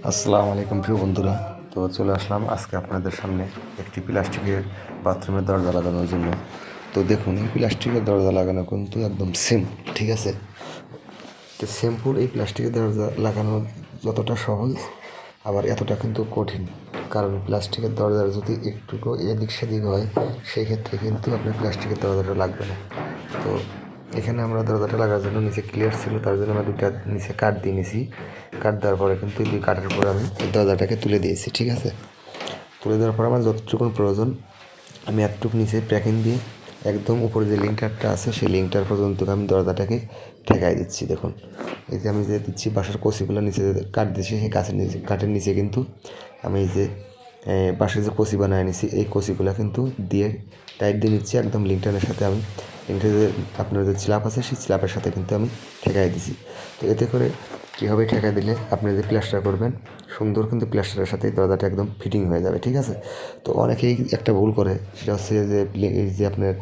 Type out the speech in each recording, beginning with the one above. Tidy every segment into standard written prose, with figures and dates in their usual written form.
আসসালামু আলাইকুম প্রিয় বন্ধুরা। তো চলে আসলাম আজকে আপনাদের সামনে একটি প্লাস্টিকের বাথরুমের দরজা লাগানোর জন্য। তো দেখুন, এই প্লাস্টিকের দরজা লাগানো কিন্তু একদম সেম, ঠিক আছে? তো সিম্পল এই প্লাস্টিকের দরজা লাগানো যতটা সহজ, আবার এতটা কিন্তু কঠিন। কারণ প্লাস্টিকের দরজার যদি একটুকু এদিক সেদিক হয়, সেই ক্ষেত্রে কিন্তু আপনার প্লাস্টিকের দরজাটা লাগবে না। তো এখানে আমরা দরজাটা লাগার জন্য নিচে ক্লিয়ার ছিল, তার জন্য আমরা দুইটা নিচে কাঠ দিয়ে নিয়েছি। কাঠ দেওয়ার পরে কিন্তু এই দুই কাঠের পরে আমি দরজাটাকে তুলে দিয়েছি, ঠিক আছে? তুলে দেওয়ার পর আমার যতটুকু প্রয়োজন আমি একটুকু নিচে প্যাকিং দিয়ে একদম উপরে যে লিঙ্কটারটা আছে সেই লিঙ্কটার পর্যন্ত আমি দরজাটাকে ঠেকাই দিচ্ছি। দেখুন, এই যে আমি যে দিচ্ছি বাঁশের কচিগুলো নিচে কাঠ দিচ্ছি, সেই কাঠের নিচে কিন্তু আমি এই যে বাঁশের যে কচি বানায় নিচ্ছি, এই কচিগুলো কিন্তু দিয়ে টাইট দিয়ে নিচ্ছি একদম লিঙ্কটারের সাথে। আমি লিঙ্কটার যে আপনার যে স্ল্যাব আছে সেই স্ল্যাবের সাথে কিন্তু আমি ঠেকাই দিছি। তো এতে করে কীভাবে ঠেকাই দিলে আপনি যে প্লাস্টার করবেন সুন্দর কিন্তু প্লাস্টারের সাথে দরজাটা একদম ফিটিং হয়ে যাবে, ঠিক আছে? তো অনেকেই একটা ভুল করে, সেটা হচ্ছে যে এই যে আপনার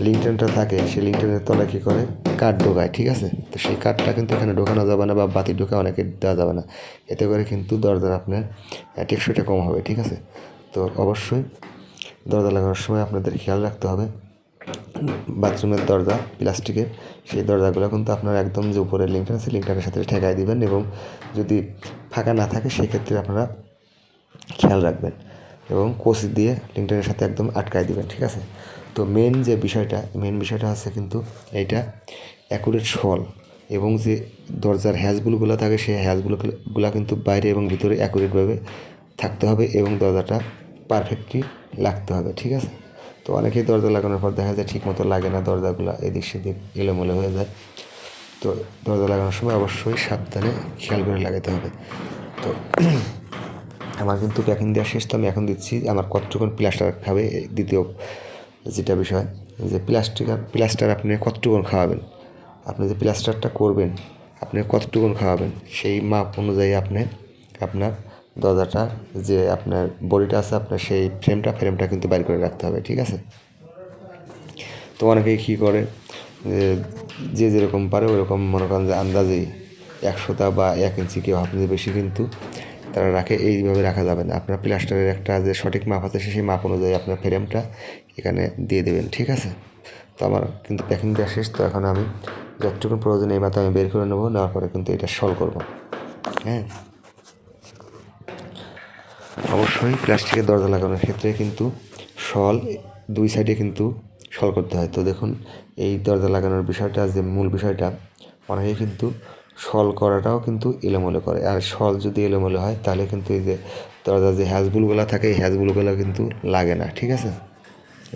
লিঙ্কটেনটা থাকে সেই লিঙ্কটেনের তলায় কী করে কাঠ ঢোকায়, ঠিক আছে? তো সেই কাঠটা কিন্তু এখানে ঢোকানো যাবে না, বা বাতি ঢোকা অনেকে দেওয়া যাবে না। এতে করে কিন্তু দরজার আপনার টেকসইটা কম হবে, ঠিক আছে? তো অবশ্যই দরজা লাগানোর সময় আপনাদের খেয়াল রাখতে হবে বাথরুমের দরজা প্লাস্টিকের, সেই দরজাগুলো কিন্তু আপনার একদম যে উপরে লিঙ্কটার আছে লিঙ্কটারের সাথে ঠেকাই দিবেন, এবং যদি ফাঁকা না থাকে সেক্ষেত্রে আপনারা খেয়াল রাখবেন এবং কচি দিয়ে লিঙ্কটারের সাথে একদম আটকাই দিবেন, ঠিক আছে? তো মেন বিষয়টা হচ্ছে কিন্তু এইটা অ্যাকুরেট শল, এবং যে দরজার হ্যাজগুলোগুলো থাকে সেই হ্যাজগুলো কিন্তু বাইরে এবং ভিতরে অ্যাকুরেটভাবে থাকতে হবে, এবং দরজাটা পারফেক্টলি লাগতে হবে, ঠিক আছে? তো অনেকেই দরজা লাগানোর পর দেখা যায় ঠিকমতো লাগে না, দরজাগুলো এদিক সেদিক এলোমেলো হয়ে যায়। তো দরজা লাগানোর সময় অবশ্যই সাবধানে খেয়াল করে লাগাতে হবে। তো আমার কিন্তু প্যাকিং দেওয়া শেষ, তো আমি এখন দিচ্ছি আমার কতটুকুন প্লাস্টার খাবে। দ্বিতীয় যেটা বিষয়, যে প্লাস্টার আপনি কতটুকুন খাওয়াবেন, আপনি যে প্লাস্টারটা করবেন আপনি কতটুকুন খাওয়াবেন, সেই মাপ অনুযায়ী আপনি আপনার দরজাটা যে আপনার বডিটা আছে আপনার সেই ফ্রেমটা কিন্তু বাইর করে রাখতে হবে, ঠিক আছে? তো অনেকেই কী করে, যে যেরকম পারে ওরকম মনে করেন যে আন্দাজেই 100টা বা 1 ইঞ্চি কেউ হাফ ইঞ্চি বেশি কিন্তু তারা রাখে। এইভাবে রাখা যাবে না। আপনার প্লাস্টারের একটা যে সঠিক মাপ আছে সেই মাপ অনুযায়ী আপনার ফ্রেমটা এখানে দিয়ে দেবেন, ঠিক আছে? তো আমার কিন্তু প্যাকিং দেওয়া শেষ, তো এখন আমি যতটুকু প্রয়োজন এই মাথা আমি বের করে নেবো, নেওয়ার পরে কিন্তু এটা সল করবো। হ্যাঁ, অবশ্যই প্লাস্টিকের দরজা লাগানোর ক্ষেত্রে কিন্তু সল দুই সাইডে কিন্তু সল করতে হয়। তো দেখুন, এই দরজা লাগানোর বিষয়টা যে মূল বিষয়টা, অনেকে কিন্তু সল করাটাও কিন্তু এলোমেলো করে, আর সল যদি এলোমেলো হয় তাহলে কিন্তু এই যে দরজার যে হ্যাজবুলগুলো থাকে এই হ্যাজবুলগুলো কিন্তু লাগে না, ঠিক আছে?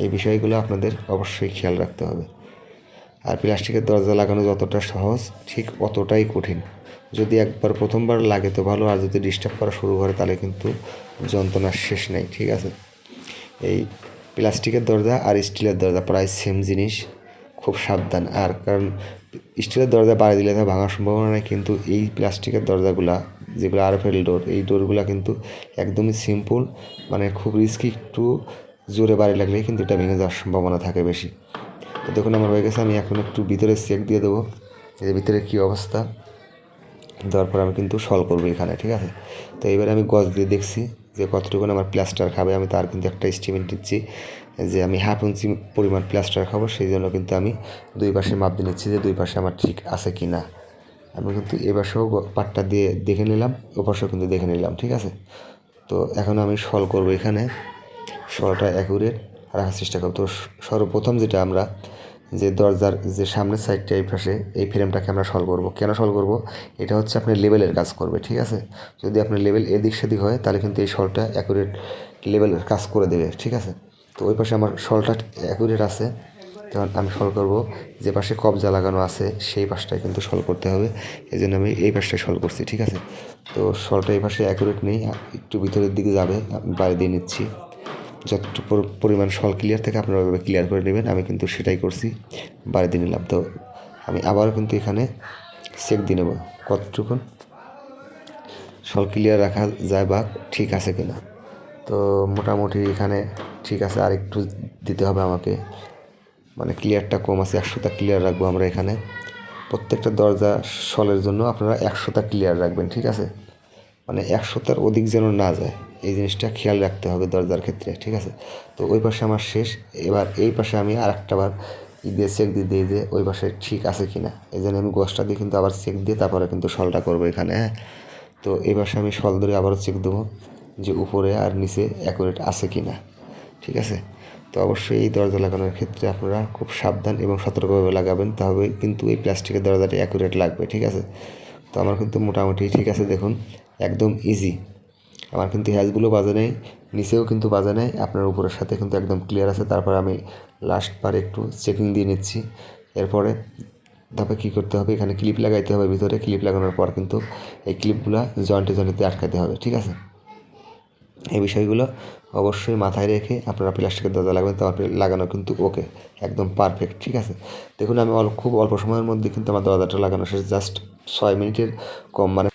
এই বিষয়গুলো আপনাদের অবশ্যই খেয়াল রাখতে হবে। আর প্লাস্টিকের দরজা লাগানো যতটা সহজ ঠিক অতটাই কঠিন। যদি একবার প্রথমবার লাগে তো ভালো, আর যদি ডিস্টার্ব করা শুরু করে তাহলে কিন্তু যন্ত্রণার শেষ নেই, ঠিক আছে? এই প্লাস্টিকের দরজা আর স্টিলের দরজা প্রায় সেম জিনিস, খুব সাবধান। আর কারণ স্টিলের দরজা বাড়ি দিলে তা ভাঙার সম্ভাবনা নেই, কিন্তু এই প্লাস্টিকের দরজাগুলা যেগুলো আরএফএল ডোর, এই ডোরগুলো কিন্তু একদমই সিম্পল, মানে খুব রিস্কি, একটু জোরে বাড়ি লাগলেই কিন্তু এটা ভেঙে যাওয়ার সম্ভাবনা থাকে বেশি। তো দেখুন আমার হয়ে গেছে, আমি এখন একটু ভিতরে চেক দিয়ে দেবো যে ভিতরে কী অবস্থা। দেওয়ার পর আমি কিন্তু সলভ করবো এখানে, ঠিক আছে? তো এবারে আমি গজ দিয়ে দেখছি যে কতটুকু আমার প্লাস্টার খাবে। আমি তার কিন্তু একটা এস্টিমেট দিচ্ছি যে আমি হাফ ইঞ্চি পরিমাণ প্লাস্টার খাবো, সেই জন্য কিন্তু আমি দুই পাশে মাপ দিয়ে নিচ্ছি যে দুই পাশে আমার ঠিক আছে কি না। আমি কিন্তু এ পাশেও পাটটা দিয়ে দেখে নিলাম, ও পাশেও কিন্তু দেখে নিলাম, ঠিক আছে? তো এখন আমি সলভ করবো এখানে, সলটা অ্যাকুরেট রাখার চেষ্টা করবো। তো সর্বপ্রথম যেটা আমরা যে দরজার যে সামনের সাইডটা এই পাশে এই ফ্রেমটাকে আমরা সলভ করবো। কেন সলভ করবো? এটা হচ্ছে আপনার লেভেলের কাজ করবে, ঠিক আছে? যদি আপনার লেভেল এদিক সেদিক হয় তাহলে কিন্তু এই সলটা অ্যাকুরেট লেভেলের কাজ করে দেবে, ঠিক আছে? তো ওই পাশে আমার সলটা অ্যাকুরেট আছে, তখন আমি সলভ করবো যে পাশে কবজা লাগানো আছে সেই পাশটায় কিন্তু সলভ করতে হবে। এই জন্য আমি এই পাশটায় সলভ করছি, ঠিক আছে? তো সলটা এই পাশে অ্যাকুরেট নেই, একটু ভিতরের দিকে যাবে, আমি বাইরে দিয়ে নিচ্ছি। যতটুকু পরিমাণ সল ক্লিয়ার থেকে আপনারা ওইভাবে ক্লিয়ার করে নেবেন, আমি কিন্তু সেটাই করছি, বাড়ি দিয়ে নিলাম। তো আমি আবারও কিন্তু এখানে চেক দিয়ে নেব কতটুকুন সল ক্লিয়ার রাখা যায় বা ঠিক আছে কিনা। তো মোটামুটি এখানে ঠিক আছে, আর একটু দিতে হবে আমাকে, মানে ক্লিয়ারটা কম আছে, 100টা ক্লিয়ার রাখবো আমরা এখানে। প্রত্যেকটা দরজা সলের জন্য আপনারা 100টা ক্লিয়ার রাখবেন, ঠিক আছে? মানে 100টার অধিক যেন না যায়, এই জিনিসটা খেয়াল রাখতে হবে দরজার ক্ষেত্রে, ঠিক আছে। তো ওই পাশে আমার শেষ। এবার এই পাশে আমি আরেকটা বার দিয়ে চেক দিয়ে যে ওই পাশে ঠিক আছে কি না, এই জন্য আমি গোছটা দিয়ে কিন্তু আবার চেক দিয়ে তারপরে কিন্তু শলটা করবো এখানে, হ্যাঁ। তো এই পাশে আমি শল ধরে আবারও চেক দেবো যে উপরে আর নিচে অ্যাকুরেট আছে কি না, ঠিক আছে। তো অবশ্যই এই দরজা লাগানোর ক্ষেত্রে আপনারা খুব সাবধান এবং সতর্কভাবে লাগাবেন, তবে কিন্তু এই প্লাস্টিকের দরজাটি অ্যাকুরেট লাগবে, ঠিক আছে। তো আমার কিন্তু মোটামুটি ঠিক আছে, দেখুন একদম ইজি। আমার কিন্তু হ্যাজগুলো বাজে নেই, নিচেও কিন্তু বাজে নেই, আপনার উপরের সাথে কিন্তু একদম ক্লিয়ার আছে। তারপর আমি লাস্ট বার একটু চেকিং দিয়ে নিচ্ছি। এরপরে তারপরে কী করতে হবে, এখানে ক্লিপ লাগাইতে হবে ভিতরে। ক্লিপ লাগানোর পর কিন্তু এই ক্লিপগুলো জয়েন্টে আটকাতে হবে, ঠিক আছে। এই বিষয়গুলো অবশ্যই মাথায় রেখে আপনারা প্লাস্টিকের দরজা লাগাবেন, তো লাগানো কিন্তু ওকে, একদম পারফেক্ট, ঠিক আছে। দেখুন আমি খুব অল্প সময়ের মধ্যে কিন্তু আমার দরজাটা লাগানো শেষ, জাস্ট 6 মিনিটের কম, মানে